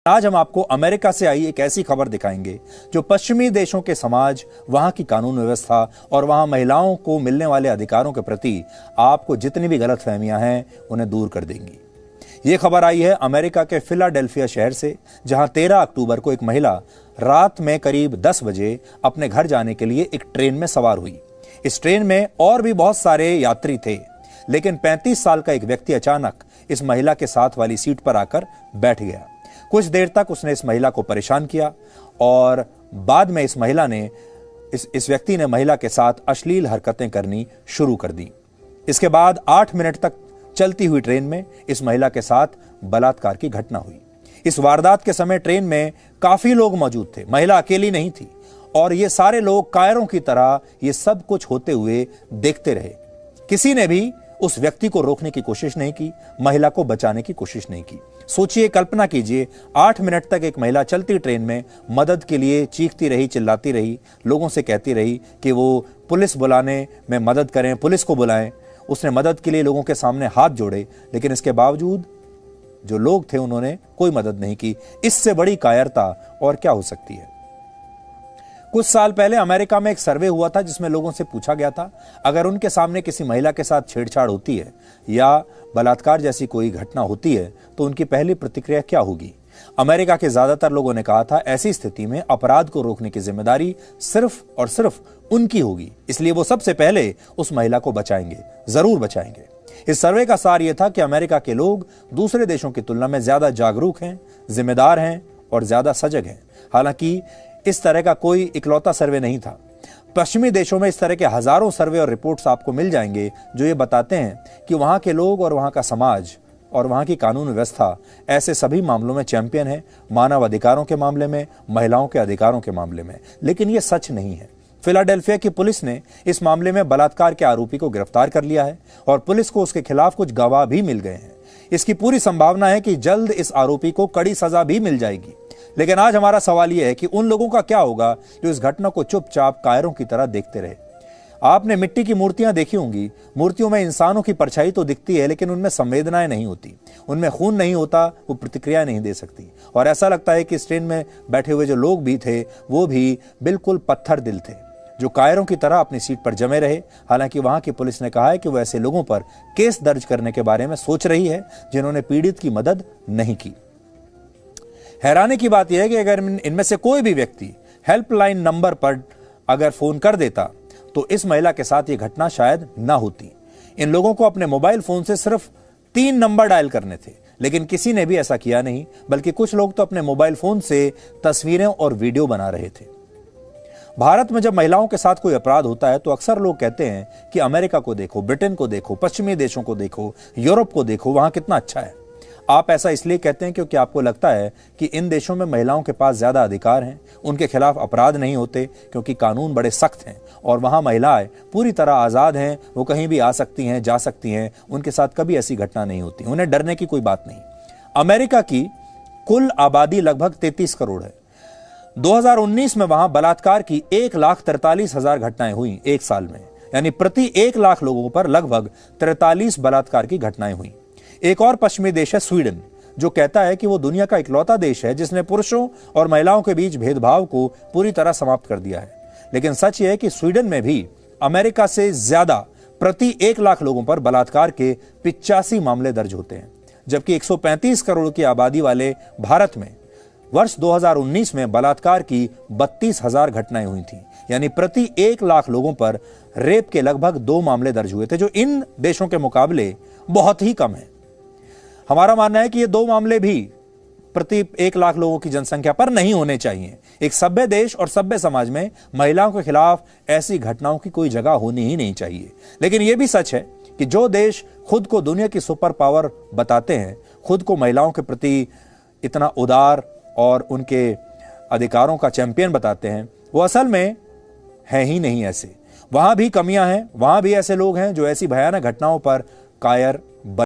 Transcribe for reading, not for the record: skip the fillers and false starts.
आज हम आपको अमेरिका से आई एक ऐसी खबर दिखाएंगे जो पश्चिमी देशों के समाज, वहां की कानून व्यवस्था और वहां महिलाओं को मिलने वाले अधिकारों के प्रति आपको जितनी भी गलतफहमियां हैं उन्हें दूर कर देंगी। ये खबर आई है अमेरिका के फिलाडेल्फिया शहर से, जहां 13 अक्टूबर को एक महिला रात में करीब 10 बजे अपने घर जाने के लिए एक ट्रेन में सवार हुई। इस ट्रेन में और भी बहुत सारे यात्री थे, लेकिन 35 साल का एक व्यक्ति अचानक इस महिला के साथ वाली सीट पर आकर बैठ गया। कुछ देर तक उसने इस महिला को परेशान किया और बाद में इस व्यक्ति ने महिला के साथ अश्लील हरकतें करनी शुरू कर दी। इसके बाद 8 मिनट तक चलती हुई ट्रेन में इस महिला के साथ बलात्कार की घटना हुई। इस वारदात के समय ट्रेन में काफी लोग मौजूद थे, महिला अकेली नहीं थी, और ये सारे लोग कायरों की तरह ये सब कुछ होते हुए देखते रहे। किसी ने भी उस व्यक्ति को रोकने की कोशिश नहीं की, महिला को बचाने की कोशिश नहीं की। सोचिए, कल्पना कीजिए, 8 मिनट तक एक महिला चलती ट्रेन में मदद के लिए चीखती रही, चिल्लाती रही, लोगों से कहती रही कि वो पुलिस बुलाने में मदद करें, पुलिस को बुलाएं। उसने मदद के लिए लोगों के सामने हाथ जोड़े, लेकिन इसके बावजूद जो लोग थे उन्होंने कोई मदद नहीं की। इससे बड़ी कायरता और क्या हो सकती है। कुछ साल पहले अमेरिका में एक सर्वे हुआ था जिसमें लोगों से पूछा गया था, अगर उनके सामने किसी महिला के साथ छेड़छाड़ होती है या बलात्कार जैसी कोई घटना होती है तो उनकी पहली प्रतिक्रिया क्या होगी। अमेरिका के ज्यादातर लोगों ने कहा था ऐसी स्थिति में अपराध को रोकने की जिम्मेदारी सिर्फ और सिर्फ उनकी होगी, इसलिए वो सबसे पहले उस महिला को बचाएंगे, जरूर बचाएंगे। इस सर्वे का सार यह था कि अमेरिका के लोग दूसरे देशों की तुलना में ज्यादा जागरूक हैं, जिम्मेदार हैं और ज्यादा सजग हैं। हालांकि इस तरह का कोई इकलौता सर्वे नहीं था। पश्चिमी देशों में इस तरह के हजारों सर्वे और रिपोर्ट्स आपको मिल जाएंगे जो ये बताते हैं कि वहां के लोग और वहां का समाज और वहां की कानून व्यवस्था ऐसे सभी मामलों में चैंपियन है, मानव अधिकारों के मामले में, महिलाओं के अधिकारों के मामले में। लेकिन यह सच नहीं है। फिलाडेल्फिया की पुलिस ने इस मामले में बलात्कार के आरोपी को गिरफ्तार कर लिया है और पुलिस को उसके खिलाफ कुछ गवाह भी मिल गए हैं। इसकी पूरी संभावना है कि जल्द इस आरोपी को कड़ी सजा भी मिल जाएगी। लेकिन आज हमारा सवाल यह है कि उन लोगों का क्या होगा जो इस घटना को चुपचाप कायरों की तरह देखते रहे। आपने मिट्टी की मूर्तियां देखी होंगी। मूर्तियों में इंसानों की परछाई तो दिखती है, लेकिन उनमें संवेदनाएं नहीं होती, उनमें खून नहीं होता, वो प्रतिक्रिया नहीं दे सकती। और ऐसा लगता है कि इस ट्रेन में बैठे हुए जो लोग भी थे वो भी बिल्कुल पत्थर दिल थे, जो कायरों की तरह अपनी सीट पर जमे रहे। हालांकि वहां की पुलिस ने कहा है कि वो ऐसे लोगों पर केस दर्ज करने के बारे में सोच रही है जिन्होंने पीड़ित की मदद नहीं की। हैरानी की बात यह है कि अगर इनमें से कोई भी व्यक्ति हेल्पलाइन नंबर पर अगर फोन कर देता तो इस महिला के साथ यह घटना शायद ना होती। इन लोगों को अपने मोबाइल फोन से सिर्फ 3 नंबर डायल करने थे, लेकिन किसी ने भी ऐसा किया नहीं, बल्कि कुछ लोग तो अपने मोबाइल फोन से तस्वीरें और वीडियो बना रहे थे। भारत में जब महिलाओं के साथ कोई अपराध होता है तो अक्सर लोग कहते हैं कि अमेरिका को देखो, ब्रिटेन को देखो, पश्चिमी देशों को देखो, यूरोप को देखो, वहां कितना अच्छा है। आप ऐसा इसलिए कहते हैं क्योंकि आपको लगता है कि इन देशों में महिलाओं के पास ज्यादा अधिकार हैं, उनके खिलाफ अपराध नहीं होते क्योंकि कानून बड़े सख्त हैं और वहां महिलाएं पूरी तरह आजाद हैं, वो कहीं भी आ सकती हैं, जा सकती हैं, उनके साथ कभी ऐसी घटना नहीं होती, उन्हें डरने की कोई बात नहीं। अमेरिका की कुल आबादी लगभग 33 करोड़ है। 2019 में वहां बलात्कार की 1,43,000 घटनाएं हुई एक साल में, यानी प्रति 1 लाख लोगों पर लगभग 43 बलात्कार की घटनाएं हुई। एक और पश्चिमी देश है स्वीडन, जो कहता है कि वो दुनिया का इकलौता देश है जिसने पुरुषों और महिलाओं के बीच भेदभाव को पूरी तरह समाप्त कर दिया है। लेकिन सच यह है कि स्वीडन में भी अमेरिका से ज्यादा प्रति 1 लाख लोगों पर बलात्कार के 85 मामले दर्ज होते हैं, जबकि 135 करोड़ की आबादी वाले भारत में वर्ष 2019 में बलात्कार की 32,000 घटनाएं हुई थी, यानी प्रति 1 लाख लोगों पर रेप के लगभग 2 मामले दर्ज हुए थे, जो इन देशों के मुकाबले बहुत ही कम है। हमारा मानना है कि ये 2 मामले भी प्रति 1 लाख लोगों की जनसंख्या पर नहीं होने चाहिए। एक सभ्य देश और सभ्य समाज में महिलाओं के खिलाफ ऐसी घटनाओं की कोई जगह होनी ही नहीं चाहिए। लेकिन यह भी सच है कि जो देश खुद को दुनिया की सुपर पावर बताते हैं, खुद को महिलाओं के प्रति इतना उदार और उनके अधिकारों का चैंपियन बताते हैं, वो असल में है ही नहीं ऐसे। वहां भी कमियां हैं, वहां भी ऐसे लोग हैं जो ऐसी भयानक घटनाओं पर कायर